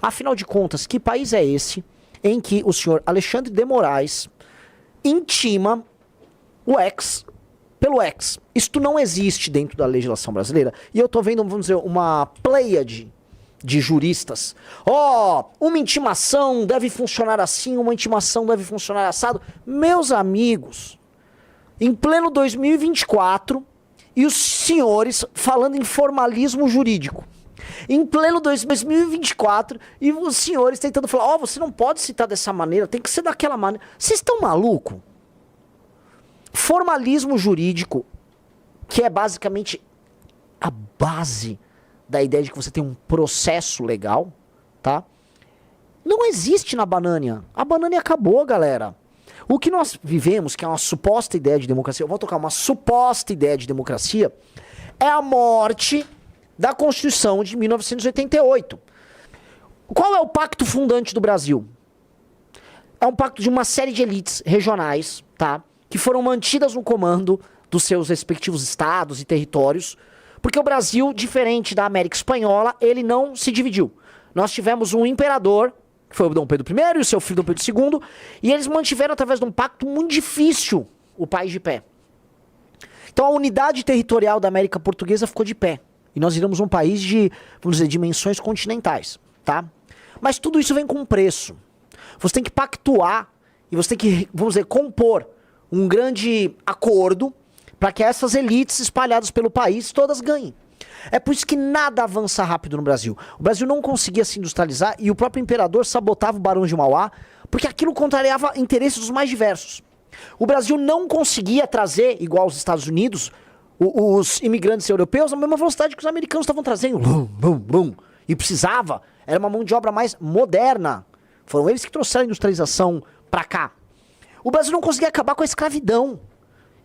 Afinal de contas, que país é esse em que o senhor Alexandre de Moraes intima o ex pelo ex? Isto não existe dentro da legislação brasileira. E eu tô vendo, vamos dizer, uma pleiade de juristas. Uma intimação deve funcionar assim, uma intimação deve funcionar assado. Meus amigos, em pleno 2024, e os senhores falando em formalismo jurídico. Em pleno 2024, e os senhores tentando falar, você não pode citar dessa maneira, tem que ser daquela maneira. Vocês estão malucos? Formalismo jurídico, que é basicamente a base da ideia de que você tem um processo legal, tá? Não existe na Banânia. A Banânia acabou, galera. O que nós vivemos, que é uma suposta ideia de democracia, eu vou tocar uma suposta ideia de democracia, é a morte da Constituição de 1988. Qual é o pacto fundante do Brasil? É um pacto de uma série de elites regionais, tá? Que foram mantidas no comando dos seus respectivos estados e territórios, porque o Brasil, diferente da América Espanhola, ele não se dividiu. Nós tivemos um imperador, que foi o Dom Pedro I, e o seu filho Dom Pedro II, e eles mantiveram, através de um pacto muito difícil, o país de pé. Então a unidade territorial da América Portuguesa ficou de pé. E nós viramos um país de, vamos dizer, dimensões continentais, tá? Mas tudo isso vem com um preço. Você tem que pactuar, e você tem que, vamos dizer, compor um grande acordo para que essas elites espalhadas pelo país todas ganhem. É por isso que nada avança rápido no Brasil. O Brasil não conseguia se industrializar e o próprio imperador sabotava o Barão de Mauá porque aquilo contrariava interesses dos mais diversos. O Brasil não conseguia trazer, igual aos Estados Unidos, os imigrantes europeus na mesma velocidade que os americanos estavam trazendo. E precisava. Era uma mão de obra mais moderna. Foram eles que trouxeram a industrialização para cá. O Brasil não conseguia acabar com a escravidão,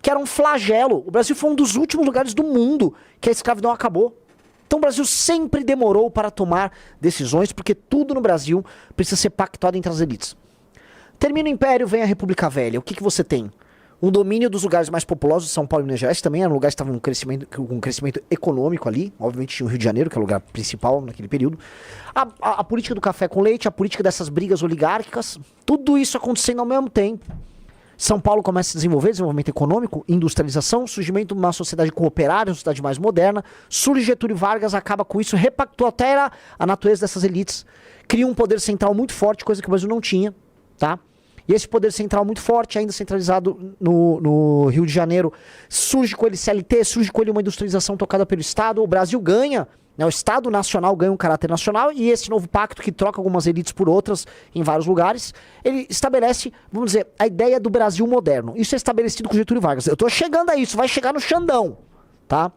que era um flagelo. O Brasil foi um dos últimos lugares do mundo que a escravidão acabou. Então o Brasil sempre demorou para tomar decisões, porque tudo no Brasil precisa ser pactuado entre as elites. Termina o Império, vem a República Velha. O que você tem? Um domínio dos lugares mais populosos de São Paulo e Minas Gerais, também eram lugares que estavam com um crescimento econômico ali. Obviamente tinha o Rio de Janeiro, que é o lugar principal naquele período. A política do café com leite, a política dessas brigas oligárquicas, tudo isso acontecendo ao mesmo tempo. São Paulo começa a se desenvolver, desenvolvimento econômico, industrialização, surgimento de uma sociedade cooperária, uma sociedade mais moderna. Surge Getúlio Vargas, acaba com isso, repactou até a natureza dessas elites. Cria um poder central muito forte, coisa que o Brasil não tinha, tá? E esse poder central muito forte, ainda centralizado no Rio de Janeiro, surge com ele CLT, surge com ele uma industrialização tocada pelo Estado. O Brasil ganha, né, o Estado Nacional ganha um caráter nacional, e esse novo pacto, que troca algumas elites por outras em vários lugares, ele estabelece, vamos dizer, a ideia do Brasil moderno. Isso é estabelecido com Getúlio Vargas. Eu tô chegando a isso, vai chegar no Xandão, tá?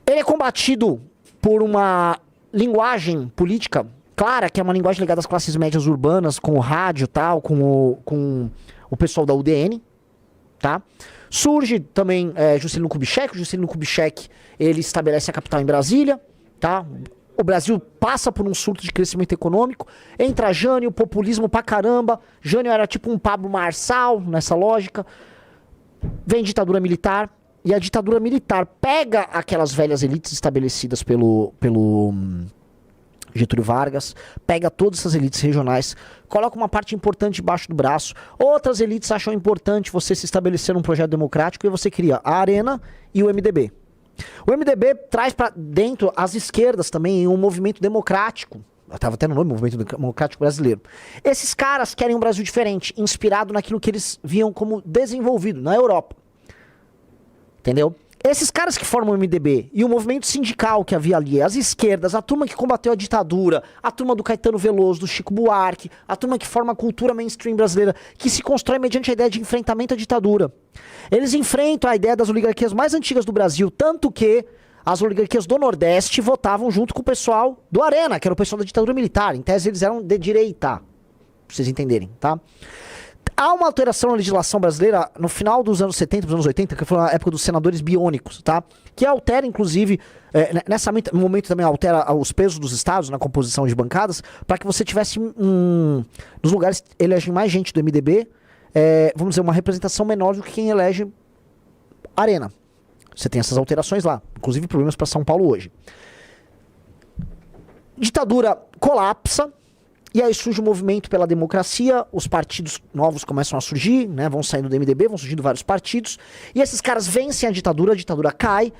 Ele é combatido por uma linguagem política clara, que é uma linguagem ligada às classes médias urbanas, com o rádio e tal, com o pessoal da UDN, tá? Surge também Juscelino Kubitschek. O Juscelino Kubitschek, ele estabelece a capital em Brasília, tá? O Brasil passa por um surto de crescimento econômico. Entra Jânio, populismo pra caramba. Jânio era tipo um Pablo Marçal, nessa lógica. Vem ditadura militar. E a ditadura militar pega aquelas velhas elites estabelecidas pelo Getúlio Vargas, pega todas essas elites regionais, coloca uma parte importante debaixo do braço. Outras elites acham importante você se estabelecer num projeto democrático, e você cria a Arena e o MDB. O MDB traz para dentro as esquerdas também em um movimento democrático. Estava até no nome, Movimento Democrático Brasileiro. Esses caras querem um Brasil diferente, inspirado naquilo que eles viam como desenvolvido na Europa. Entendeu? Esses caras que formam o MDB e o movimento sindical que havia ali, as esquerdas, a turma que combateu a ditadura, a turma do Caetano Veloso, do Chico Buarque, a turma que forma a cultura mainstream brasileira, que se constrói mediante a ideia de enfrentamento à ditadura. Eles enfrentam a ideia das oligarquias mais antigas do Brasil, tanto que as oligarquias do Nordeste votavam junto com o pessoal do Arena, que era o pessoal da ditadura militar. Em tese eles eram de direita, pra vocês entenderem, tá? Há uma alteração na legislação brasileira no final dos anos 70, dos anos 80, que foi a época dos senadores biônicos, tá? Que altera, inclusive, no momento também altera os pesos dos estados na composição de bancadas, para que você tivesse, nos lugares que elegem mais gente do MDB, vamos dizer, uma representação menor do que quem elege Arena. Você tem essas alterações lá, inclusive problemas para São Paulo hoje. Ditadura colapsa, e aí surge o movimento pela democracia, os partidos novos começam a surgir, né, vão saindo do MDB, vão surgindo vários partidos, e esses caras vencem a ditadura cai,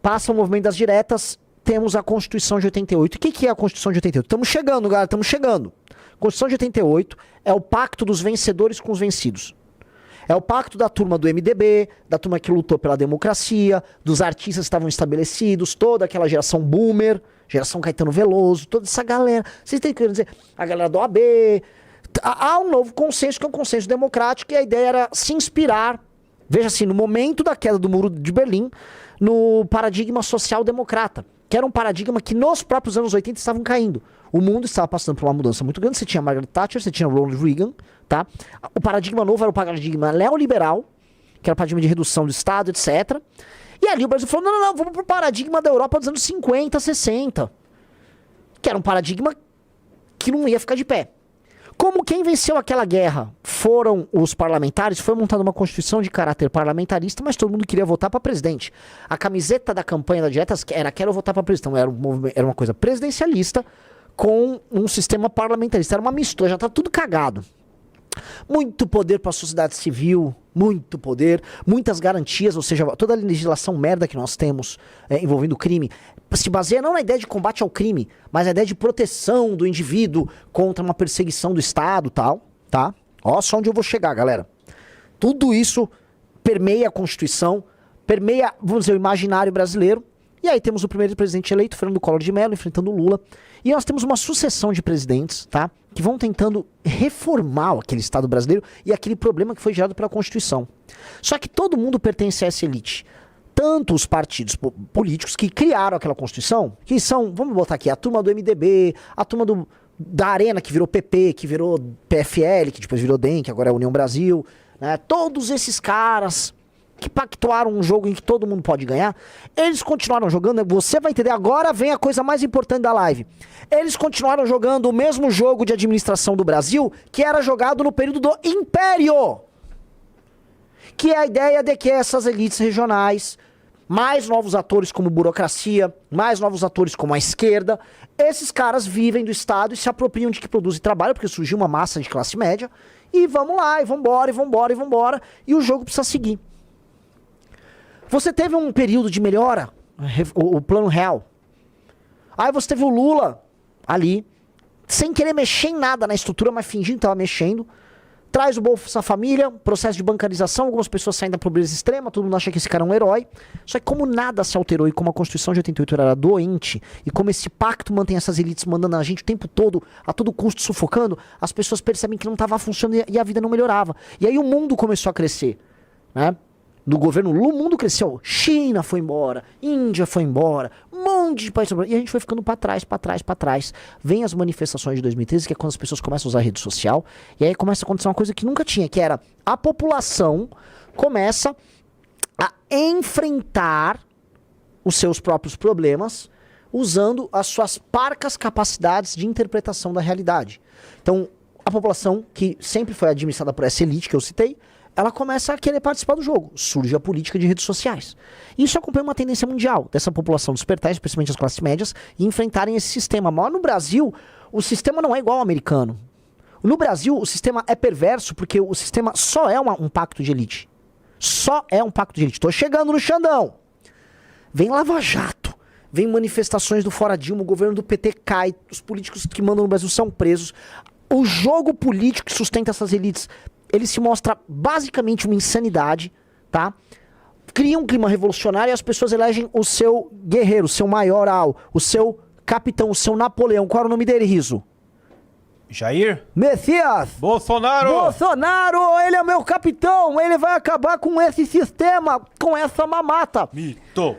passa o movimento das diretas, temos a Constituição de 88. O que é a Constituição de 88? Estamos chegando, galera, estamos chegando. A Constituição de 88 é o pacto dos vencedores com os vencidos. É o pacto da turma do MDB, da turma que lutou pela democracia, dos artistas que estavam estabelecidos, toda aquela geração boomer, geração Caetano Veloso, toda essa galera. Vocês têm que dizer, a galera do AB. Há um novo consenso, que é um consenso democrático, e a ideia era se inspirar, veja assim, no momento da queda do Muro de Berlim, no paradigma social-democrata, que era um paradigma que nos próprios anos 80 estavam caindo. O mundo estava passando por uma mudança muito grande. Você tinha Margaret Thatcher, você tinha Ronald Reagan, tá? O paradigma novo era o paradigma neoliberal, que era o paradigma de redução do Estado, etc. E ali o Brasil falou, não, vamos pro paradigma da Europa dos anos 50, 60. Que era um paradigma que não ia ficar de pé. Como quem venceu aquela guerra foram os parlamentares, foi montada uma constituição de caráter parlamentarista, mas todo mundo queria votar para presidente. A camiseta da campanha da diretas era quero votar para presidente. Então, era uma coisa presidencialista com um sistema parlamentarista. Era uma mistura, já tá tudo cagado. Muito poder para a sociedade civil, muito poder, muitas garantias, ou seja, toda a legislação merda que nós temos envolvendo crime se baseia não na ideia de combate ao crime, mas na ideia de proteção do indivíduo contra uma perseguição do Estado, tal, tá? Ó, só onde eu vou chegar, galera. Tudo isso permeia a Constituição, permeia, vamos dizer, o imaginário brasileiro. E aí temos o primeiro presidente eleito, Fernando Collor de Mello, enfrentando o Lula. E nós temos uma sucessão de presidentes, tá? Que vão tentando reformar aquele Estado brasileiro e aquele problema que foi gerado pela Constituição. Só que todo mundo pertence a essa elite. Tanto os partidos políticos que criaram aquela Constituição, que são, vamos botar aqui, a turma do MDB, a turma da Arena, que virou PP, que virou PFL, que depois virou DEM, que agora é a União Brasil, né? Todos esses caras que pactuaram um jogo em que todo mundo pode ganhar, eles continuaram jogando, você vai entender, agora vem a coisa mais importante da live. Eles continuaram jogando o mesmo jogo de administração do Brasil que era jogado no período do Império. Que é a ideia de que essas elites regionais, mais novos atores como burocracia, mais novos atores como a esquerda, esses caras vivem do Estado e se apropriam de que produz e trabalha, porque surgiu uma massa de classe média, e vamos lá, e vambora, e vambora, e vambora, e o jogo precisa seguir. Você teve um período de melhora, o Plano Real. Aí você teve o Lula ali, sem querer mexer em nada na estrutura, mas fingindo que estava mexendo. Traz o Bolsa Família, processo de bancarização, algumas pessoas saem da pobreza extrema, todo mundo acha que esse cara é um herói. Só que como nada se alterou e como a Constituição de 88 era doente, e como esse pacto mantém essas elites mandando a gente o tempo todo, a todo custo sufocando, as pessoas percebem que não estava funcionando e a vida não melhorava. E aí o mundo começou a crescer, né? Do governo Lula, o mundo cresceu. China foi embora, Índia foi embora, um monte de países foi embora. E a gente foi ficando pra trás, pra trás, pra trás. Vem as manifestações de 2013, que é quando as pessoas começam a usar a rede social. E aí começa a acontecer uma coisa que nunca tinha, que era a população começa a enfrentar os seus próprios problemas usando as suas parcas capacidades de interpretação da realidade. Então, a população, que sempre foi administrada por essa elite que eu citei, ela começa a querer participar do jogo. Surge a política de redes sociais. Isso acompanha uma tendência mundial dessa população despertar, especialmente as classes médias, e enfrentarem esse sistema. Mas no Brasil, o sistema não é igual ao americano. No Brasil, o sistema é perverso porque o sistema só é um pacto de elite. Só é um pacto de elite. Tô chegando no Xandão. Vem Lava Jato. Vem manifestações do Fora Dilma, o governo do PT cai, os políticos que mandam no Brasil são presos. O jogo político que sustenta essas elites, ele se mostra basicamente uma insanidade, tá? Cria um clima revolucionário e as pessoas elegem o seu guerreiro, o seu maioral, o seu capitão, o seu Napoleão. Qual era o nome dele, Riso? Jair? Messias! Bolsonaro! Bolsonaro! Ele é o meu capitão! Ele vai acabar com esse sistema, com essa mamata! Mito!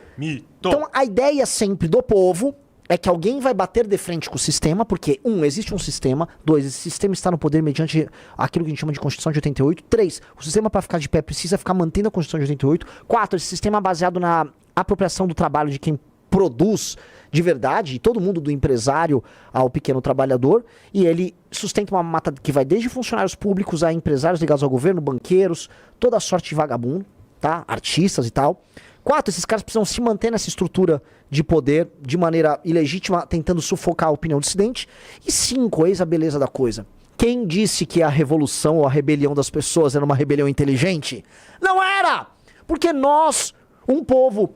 Então a ideia sempre do povo é que alguém vai bater de frente com o sistema, porque, existe um sistema, esse sistema está no poder mediante aquilo que a gente chama de Constituição de 88, 3, o sistema para ficar de pé precisa ficar mantendo a Constituição de 88, 4, esse sistema é baseado na apropriação do trabalho de quem produz de verdade, todo mundo do empresário ao pequeno trabalhador, e ele sustenta uma mata que vai desde funcionários públicos a empresários ligados ao governo, banqueiros, toda sorte de vagabundo, tá? Artistas e tal, 4, esses caras precisam se manter nessa estrutura de poder de maneira ilegítima, tentando sufocar a opinião dissidente. E 5, eis a beleza da coisa. Quem disse que a revolução ou a rebelião das pessoas era uma rebelião inteligente? Não era! Porque nós, um povo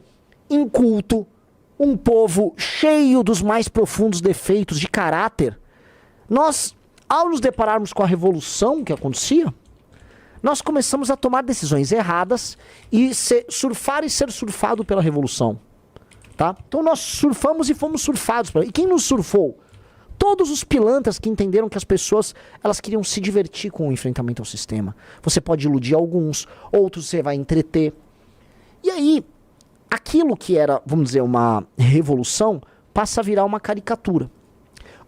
inculto, um povo cheio dos mais profundos defeitos de caráter, nós, ao nos depararmos com a revolução que acontecia, nós começamos a tomar decisões erradas e surfar e ser surfado pela revolução. Tá? Então nós surfamos e fomos surfados. E quem nos surfou? Todos os pilantras que entenderam que as pessoas elas queriam se divertir com o enfrentamento ao sistema. Você pode iludir alguns, outros você vai entreter. E aí, aquilo que era, vamos dizer, uma revolução, passa a virar uma caricatura.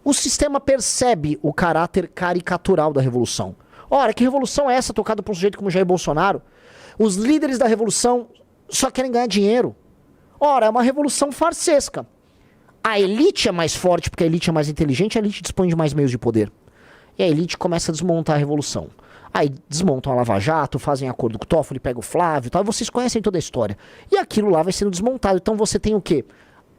O sistema percebe o caráter caricatural da revolução. Ora, que revolução é essa tocada por um sujeito como Jair Bolsonaro? Os líderes da revolução só querem ganhar dinheiro. Ora, é uma revolução farsesca. A elite é mais forte porque a elite é mais inteligente, a elite dispõe de mais meios de poder. E a elite começa a desmontar a revolução. Aí desmontam a Lava Jato, fazem acordo com o Toffoli, pega o Flávio e tal, e vocês conhecem toda a história. E aquilo lá vai sendo desmontado. Então você tem o quê?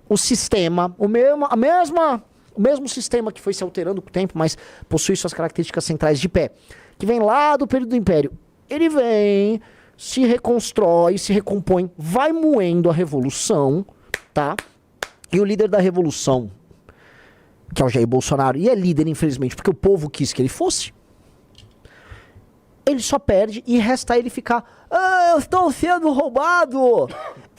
O sistema, o mesmo sistema que foi se alterando com o tempo, mas possui suas características centrais de pé, que vem lá do período do Império. Ele vem, se reconstrói, se recompõe, vai moendo a revolução, tá? E o líder da revolução, que é o Jair Bolsonaro, e é líder, infelizmente, porque o povo quis que ele fosse, ele só perde e resta ele ficar, eu estou sendo roubado!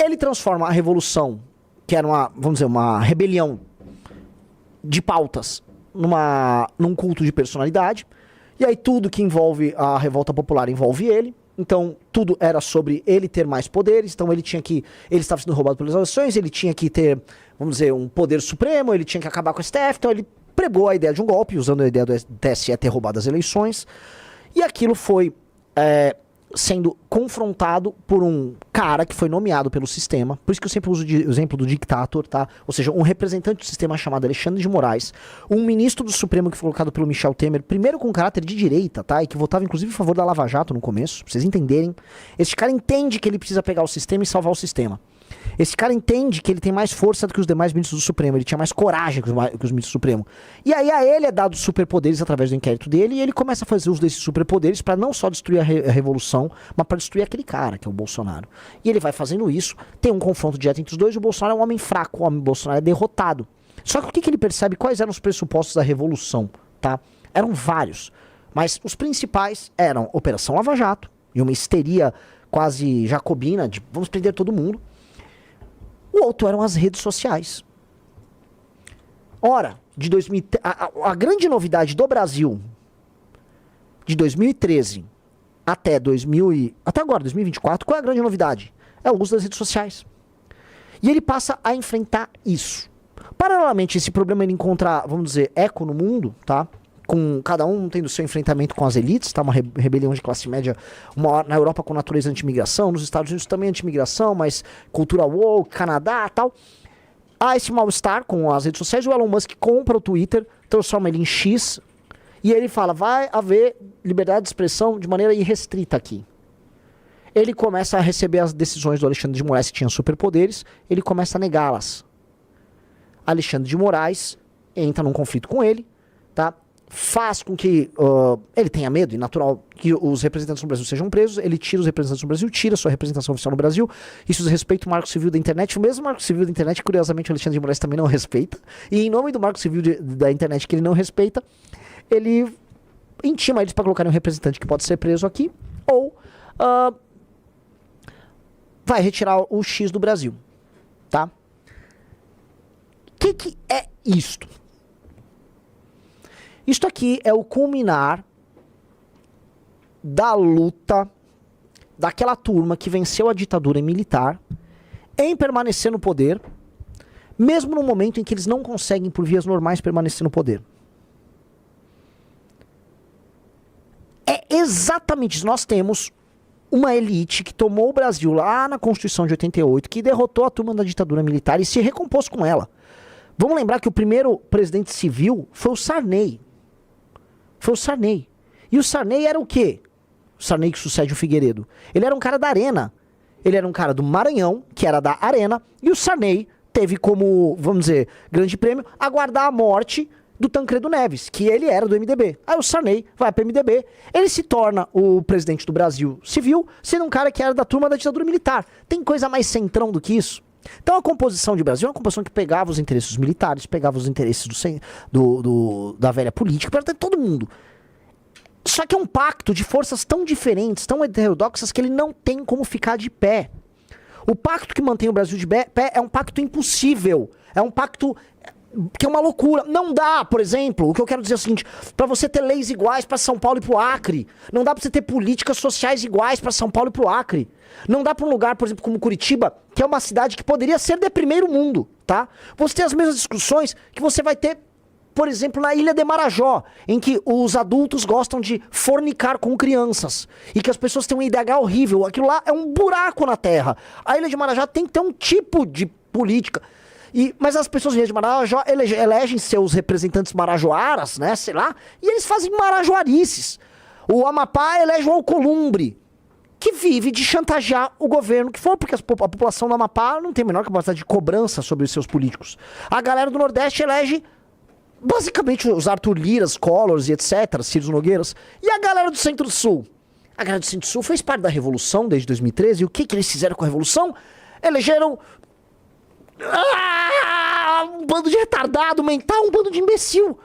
Ele transforma a revolução, que era uma, vamos dizer, uma rebelião de pautas, num culto de personalidade, e aí tudo que envolve a revolta popular envolve ele. Então, tudo era sobre ele ter mais poderes. Então, ele estava sendo roubado pelas eleições, ele tinha que ter, vamos dizer, um poder supremo, ele tinha que acabar com o STF. Então, ele pregou a ideia de um golpe, usando a ideia do TSE ter roubado as eleições. E aquilo foi sendo confrontado por um cara que foi nomeado pelo sistema. Por isso que eu sempre uso o exemplo do dictator, tá? Ou seja, um representante do sistema chamado Alexandre de Moraes, um ministro do Supremo que foi colocado pelo Michel Temer, primeiro com caráter de direita, tá? E que votava inclusive a favor da Lava Jato no começo, pra vocês entenderem. Esse cara entende que ele precisa pegar o sistema e salvar o sistema. Esse cara entende que ele tem mais força do que os demais ministros do Supremo, ele tinha mais coragem que os ministros do Supremo. E aí a ele é dado superpoderes através do inquérito dele, e ele começa a fazer uso desses superpoderes para não só destruir a revolução, mas para destruir aquele cara, que é o Bolsonaro. E ele vai fazendo isso, tem um confronto direto entre os dois, e o Bolsonaro é um homem fraco, o Bolsonaro é derrotado. Só que o que ele percebe? Quais eram os pressupostos da revolução, tá? Eram vários, mas os principais eram Operação Lava Jato, e uma histeria quase jacobina, de vamos prender todo mundo. O outro eram as redes sociais. Ora, a grande novidade do Brasil, de 2013 até agora, 2024, qual é a grande novidade? É o uso das redes sociais. E ele passa a enfrentar isso. Paralelamente, esse problema ele encontra, vamos dizer, eco no mundo, tá? Com cada um tendo seu enfrentamento com as elites, tá? Uma rebelião de classe média, na Europa com natureza anti-imigração, nos Estados Unidos também anti-imigração, mas cultura woke, Canadá e tal. Há esse mal-estar com as redes sociais, o Elon Musk compra o Twitter, transforma ele em X, e ele fala, vai haver liberdade de expressão de maneira irrestrita aqui. Ele começa a receber as decisões do Alexandre de Moraes, que tinha superpoderes, ele começa a negá-las. Alexandre de Moraes entra num conflito com ele, tá? Faz com que ele tenha medo, e natural, que os representantes no Brasil sejam presos, ele tira os representantes no Brasil, tira sua representação oficial no Brasil, isso diz respeito ao Marco Civil da Internet, o mesmo Marco Civil da Internet, curiosamente, o Alexandre de Moraes também não respeita, e em nome do Marco Civil da Internet que ele não respeita, ele intima eles para colocarem um representante que pode ser preso aqui, ou vai retirar o X do Brasil, tá? O que é isto? Isto aqui é o culminar da luta daquela turma que venceu a ditadura militar em permanecer no poder, mesmo no momento em que eles não conseguem, por vias normais, permanecer no poder. É exatamente isso. Nós temos uma elite que tomou o Brasil lá na Constituição de 88, que derrotou a turma da ditadura militar e se recompôs com ela. Vamos lembrar que o primeiro presidente civil foi o Sarney. Foi o Sarney. E o Sarney era o quê? O Sarney que sucede o Figueiredo. Ele era um cara da arena. ele era um cara do Maranhão, que era da Arena, e o Sarney teve como, vamos dizer, grande prêmio, aguardar a morte do Tancredo Neves, que ele era do MDB. Aí o Sarney vai para o MDB, ele se torna o presidente do Brasil civil, sendo um cara que era da turma da ditadura militar. Tem coisa mais centrão do que isso? Então a composição de Brasil é uma composição que pegava os interesses dos militares, pegava os interesses da velha política, para todo mundo. Só que é um pacto de forças tão diferentes, tão heterodoxas, que ele não tem como ficar de pé. O pacto que mantém o Brasil de pé é um pacto impossível. É um pacto que é uma loucura. Não dá, por exemplo, o que eu quero dizer é o seguinte, para você ter leis iguais para São Paulo e pro Acre, não dá para você ter políticas sociais iguais para São Paulo e pro Acre. Não dá para um lugar, por exemplo, como Curitiba, que é uma cidade que poderia ser de primeiro mundo, tá? Você tem as mesmas discussões que você vai ter, por exemplo, na Ilha de Marajó, em que os adultos gostam de fornicar com crianças e que as pessoas têm um IDH horrível. Aquilo lá é um buraco na terra. A Ilha de Marajó tem que ter um tipo de política. Mas as pessoas de Marajó elegem seus representantes marajoaras, né, sei lá, e eles fazem marajoarices. O Amapá elege o Alcolumbre, que vive de chantagear o governo que for, porque a população do Amapá não tem a menor capacidade de cobrança sobre os seus políticos. A galera do Nordeste elege basicamente os Arthur Liras, Collors e etc., Ciro Nogueiras. E a galera do Centro-Sul? A galera do Centro-Sul fez parte da Revolução desde 2013, e o que eles fizeram com a Revolução? Elegeram um bando de retardado mental, um bando de imbecil.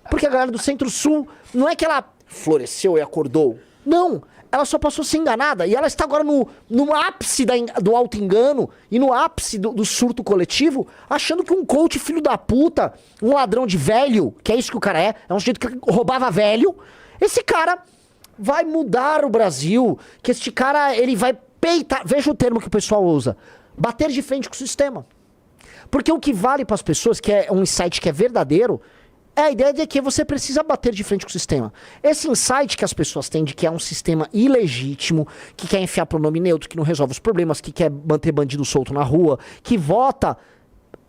Porque a galera do Centro-Sul, não é que ela floresceu e acordou. Não, ela só passou a ser enganada. E ela está agora no ápice do auto-engano e no ápice do surto coletivo, achando que um coach filho da puta, um ladrão de velho, que é isso que o cara é um sujeito que roubava velho, esse cara vai mudar o Brasil, que este cara, ele vai peitar, veja o termo que o pessoal usa, bater de frente com o sistema. Porque o que vale para as pessoas, que é um insight que é verdadeiro, é a ideia de que você precisa bater de frente com o sistema. Esse insight que as pessoas têm de que é um sistema ilegítimo, que quer enfiar pronome neutro, que não resolve os problemas, que quer manter bandido solto na rua, que vota,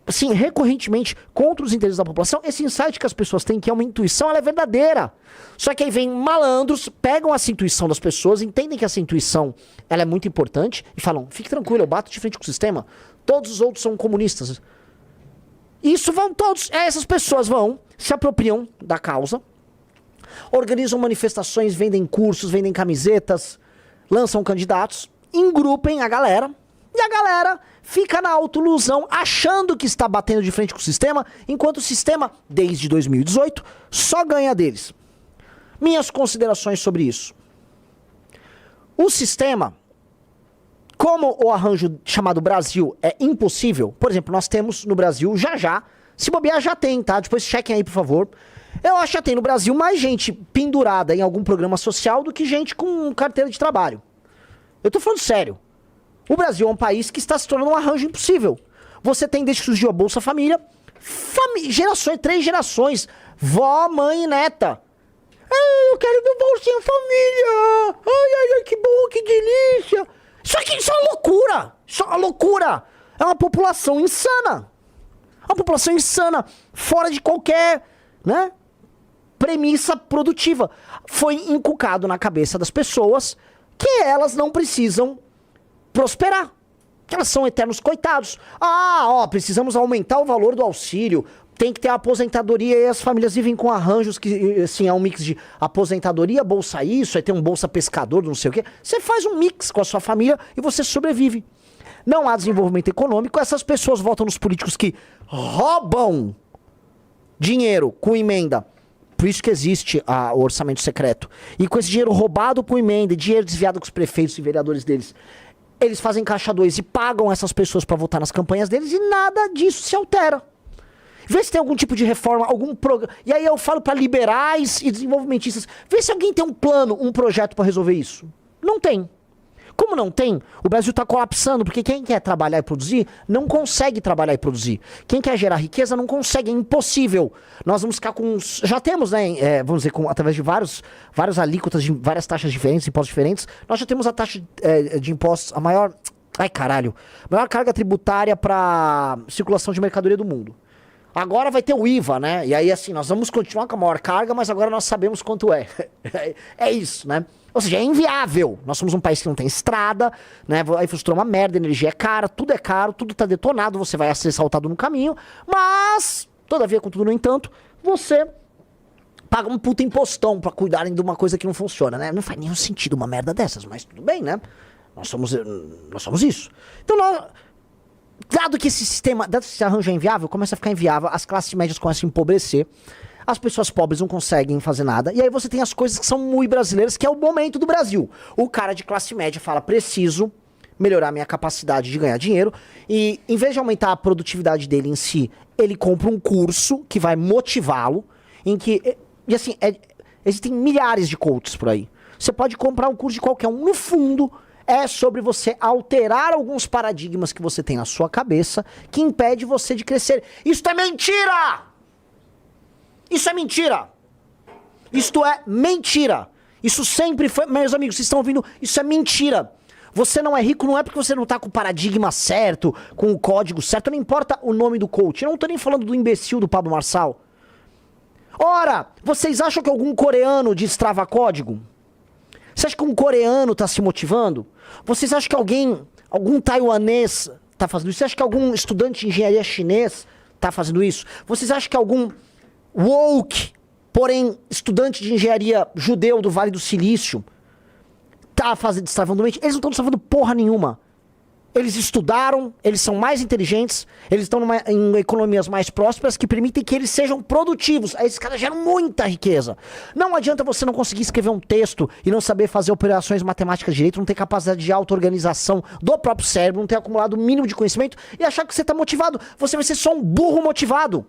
assim, recorrentemente contra os interesses da população, esse insight que as pessoas têm, que é uma intuição, ela é verdadeira. Só que aí vem malandros, pegam essa intuição das pessoas, entendem que essa intuição ela é muito importante e falam, fique tranquilo, eu bato de frente com o sistema, todos os outros são comunistas. Isso vão todos, essas pessoas vão, se apropriam da causa, organizam manifestações, vendem cursos, vendem camisetas, lançam candidatos, engrupem a galera, e a galera fica na autoilusão, achando que está batendo de frente com o sistema, enquanto o sistema, desde 2018, só ganha deles. Minhas considerações sobre isso. O sistema, como o arranjo chamado Brasil é impossível, por exemplo, nós temos no Brasil, se bobear já tem, tá? Depois chequem aí, por favor. Eu acho que já tem no Brasil mais gente pendurada em algum programa social do que gente com carteira de trabalho. Eu tô falando sério. O Brasil é um país que está se tornando um arranjo impossível. Você tem, desde que surgiu a Bolsa Família, gerações, 3 gerações, vó, mãe e neta. Ai, eu quero do Bolsinha Família! Ai, que bom, que delícia! Isso é uma loucura! Isso é uma loucura! É uma população insana! Uma população insana, fora de qualquer, né, premissa produtiva. Foi inculcado na cabeça das pessoas que elas não precisam prosperar, que elas são eternos coitados. Precisamos aumentar o valor do auxílio, tem que ter a aposentadoria, e as famílias vivem com arranjos que, assim, é um mix de aposentadoria, bolsa isso, aí tem um bolsa pescador, não sei o quê. Você faz um mix com a sua família e você sobrevive. Não há desenvolvimento econômico, essas pessoas votam nos políticos que roubam dinheiro com emenda. Por isso que existe o orçamento secreto. E com esse dinheiro roubado com emenda, dinheiro desviado com os prefeitos e vereadores deles, eles fazem caixa 2 e pagam essas pessoas para votar nas campanhas deles e nada disso se altera. Vê se tem algum tipo de reforma, algum programa. E aí eu falo para liberais e desenvolvimentistas, vê se alguém tem um plano, um projeto para resolver isso. Não tem. Como não tem, o Brasil está colapsando, porque quem quer trabalhar e produzir, não consegue trabalhar e produzir. Quem quer gerar riqueza, não consegue, é impossível. Nós vamos ficar com... Já temos, né, vamos dizer, através de vários alíquotas, de várias taxas diferentes, impostos diferentes, nós já temos a taxa de impostos, a maior carga tributária para circulação de mercadoria do mundo. agora vai ter o IVA, né? E aí, assim, nós vamos continuar com a maior carga, mas agora nós sabemos quanto é. É isso, né? Ou seja, é inviável. Nós somos um país que não tem estrada, né? A infraestrutura é uma merda, a energia é cara, tudo tá detonado, você vai ser assaltado no caminho, mas, todavia, contudo, no entanto, você paga um puta impostão pra cuidarem de uma coisa que não funciona, né? Não faz nenhum sentido uma merda dessas, mas tudo bem, né? Nós somos isso. Então, dado que esse arranjo é inviável, começa a ficar inviável, as classes médias começam a empobrecer, as pessoas pobres não conseguem fazer nada, e aí você tem as coisas que são muito brasileiras, que é o momento do Brasil. O cara de classe média fala, preciso melhorar minha capacidade de ganhar dinheiro, e em vez de aumentar a produtividade dele em si, ele compra um curso que vai motivá-lo, em que, e assim, existem milhares de coaches por aí. Você pode comprar um curso de qualquer um, no fundo, é sobre você alterar alguns paradigmas que você tem na sua cabeça que impede você de crescer. Isto é mentira! Isso é mentira! Isto é mentira! Isso sempre foi... Meus amigos, vocês estão ouvindo? Isso é mentira! Você não é rico não é porque você não tá com o paradigma certo, com o código certo, não importa o nome do coach. Eu não tô nem falando do imbecil do Pablo Marçal. Ora, vocês acham que algum coreano destrava código? Você acha que um coreano tá se motivando? Vocês acham que algum taiwanês tá fazendo isso? Você acha que algum estudante de engenharia chinês tá fazendo isso? Vocês acham que algum woke, porém estudante de engenharia judeu do Vale do Silício tá destravando mente? Eles não estão destravando porra nenhuma. Eles estudaram, eles são mais inteligentes, eles estão em economias mais prósperas que permitem que eles sejam produtivos. Aí esses caras geram muita riqueza. Não adianta você não conseguir escrever um texto e não saber fazer operações matemáticas direito, não ter capacidade de auto-organização do próprio cérebro, não ter acumulado o mínimo de conhecimento e achar que você está motivado. Você vai ser só um burro motivado.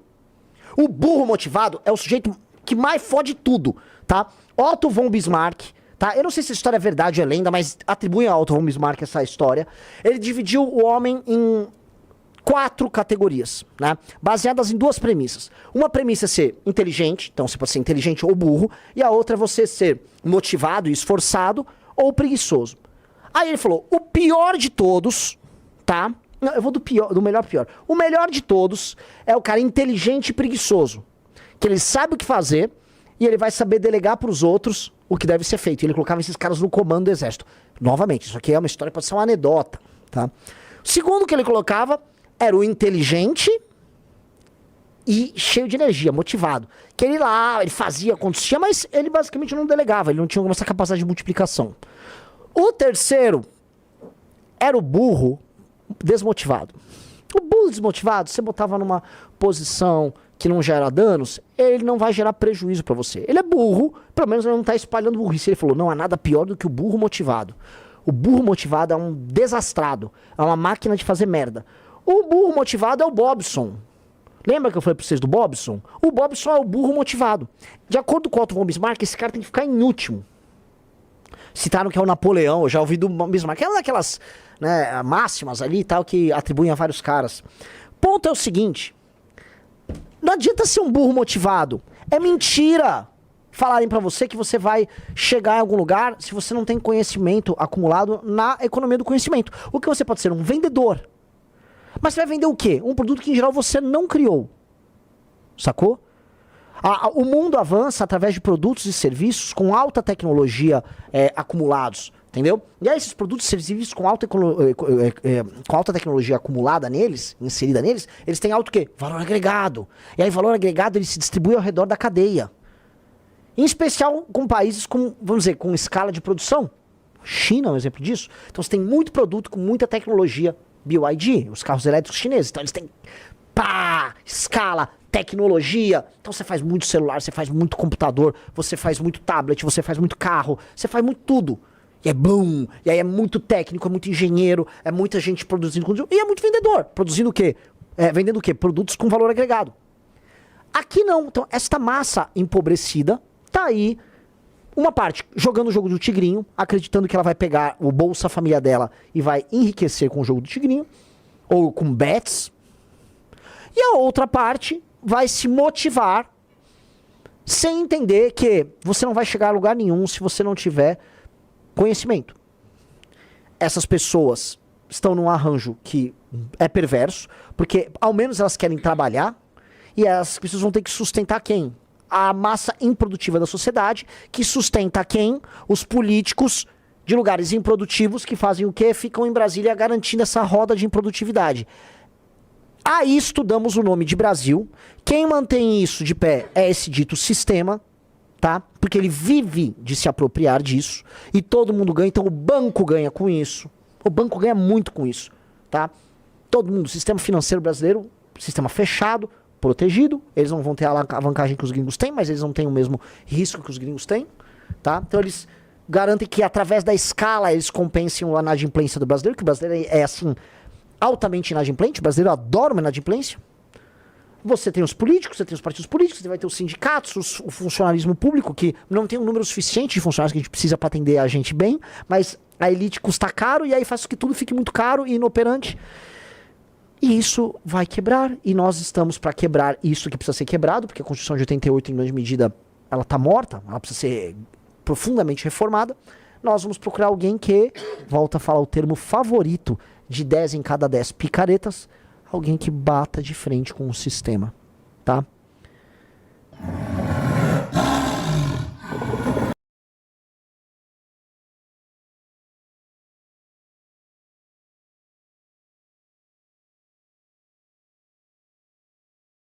O burro motivado é o sujeito que mais fode tudo, tá? Otto von Bismarck, tá? Eu não sei se essa história é verdade ou é lenda, mas atribuem a Otto von Bismarck essa história. Ele dividiu o homem em 4 categorias, né? Baseadas em 2 premissas. Uma premissa é ser inteligente, então você pode ser inteligente ou burro, e a outra é você ser motivado e esforçado ou preguiçoso. Aí ele falou, o pior de todos, tá? Não, eu vou do melhor pro pior. O melhor de todos é o cara inteligente e preguiçoso, que ele sabe o que fazer e ele vai saber delegar pros outros o que deve ser feito. E ele colocava esses caras no comando do exército. Novamente, isso aqui é uma história, pode ser uma anedota, tá? O segundo que ele colocava era o inteligente e cheio de energia, motivado. Que ele lá, ele fazia, acontecia, mas ele basicamente não delegava, ele não tinha essa capacidade de multiplicação. O terceiro era o burro desmotivado. O burro desmotivado, você botava numa posição que não gera danos, ele não vai gerar prejuízo pra você. Ele é burro, pelo menos ele não tá espalhando burrice. Ele falou, não há nada pior do que o burro motivado. O burro motivado é um desastrado, é uma máquina de fazer merda. O burro motivado é o Bobson. Lembra que eu falei pra vocês do Bobson? O Bobson é o burro motivado. De acordo com o Otto von Bismarck, esse cara tem que ficar em último. Citaram que é o Napoleão, eu já ouvi do Bismarck. É uma daquelas, né, máximas ali e tal que atribuem a vários caras. Ponto é o seguinte, não adianta ser um burro motivado. É mentira falarem pra você que você vai chegar em algum lugar se você não tem conhecimento acumulado na economia do conhecimento. O que você pode ser? Um vendedor. Mas você vai vender o quê? Um produto que em geral você não criou. Sacou? O mundo avança através de produtos e serviços com alta tecnologia acumulados. Entendeu? E aí esses produtos e serviços com alta tecnologia acumulada neles, inserida neles, eles têm alto o quê? Valor agregado. E aí valor agregado ele se distribui ao redor da cadeia. Em especial com países com, vamos dizer, com escala de produção. China é um exemplo disso. Então você tem muito produto com muita tecnologia BYD, os carros elétricos chineses. Então eles têm escala, tecnologia. Então você faz muito celular, você faz muito computador, você faz muito tablet, você faz muito carro, você faz muito tudo. E é bom, e aí é muito técnico, é muito engenheiro, é muita gente produzindo conteúdo, e é muito vendedor. Produzindo o quê? Vendendo o quê? Produtos com valor agregado. Aqui não. Então esta massa empobrecida tá aí, uma parte jogando o jogo do tigrinho, acreditando que ela vai pegar o Bolsa Família dela e vai enriquecer com o jogo do tigrinho, ou com bets. E a outra parte vai se motivar sem entender que você não vai chegar a lugar nenhum se você não tiver conhecimento. Essas pessoas estão num arranjo que é perverso, porque ao menos elas querem trabalhar, E essas pessoas vão ter que sustentar quem? A massa improdutiva da sociedade, que sustenta quem? Os políticos de lugares improdutivos que fazem o quê? Ficam em Brasília garantindo essa roda de improdutividade. A isto damos o nome de Brasil. Quem mantém isso de pé é esse dito sistema, tá? Porque ele vive de se apropriar disso e todo mundo ganha, então o banco ganha com isso. O banco ganha muito com isso, tá? Todo mundo, o sistema financeiro brasileiro, sistema fechado, protegido, eles não vão ter a alavancagem que os gringos têm, mas eles não têm o mesmo risco que os gringos têm, tá? Então eles garantem que através da escala eles compensem a inadimplência do brasileiro, que o brasileiro é assim, altamente inadimplente, o brasileiro adora uma inadimplência. Você tem os políticos, você tem os partidos políticos, você vai ter os sindicatos, o funcionalismo público, que não tem um número suficiente de funcionários que a gente precisa para atender a gente bem, mas a elite custa caro e aí faz com que tudo fique muito caro e inoperante. E isso vai quebrar, e nós estamos para quebrar isso que precisa ser quebrado, porque a Constituição de 88, em grande medida, ela está morta, ela precisa ser profundamente reformada. Nós vamos procurar alguém que, volta a falar o termo favorito, de 10 em cada 10 picaretas, alguém que bata de frente com o sistema, tá?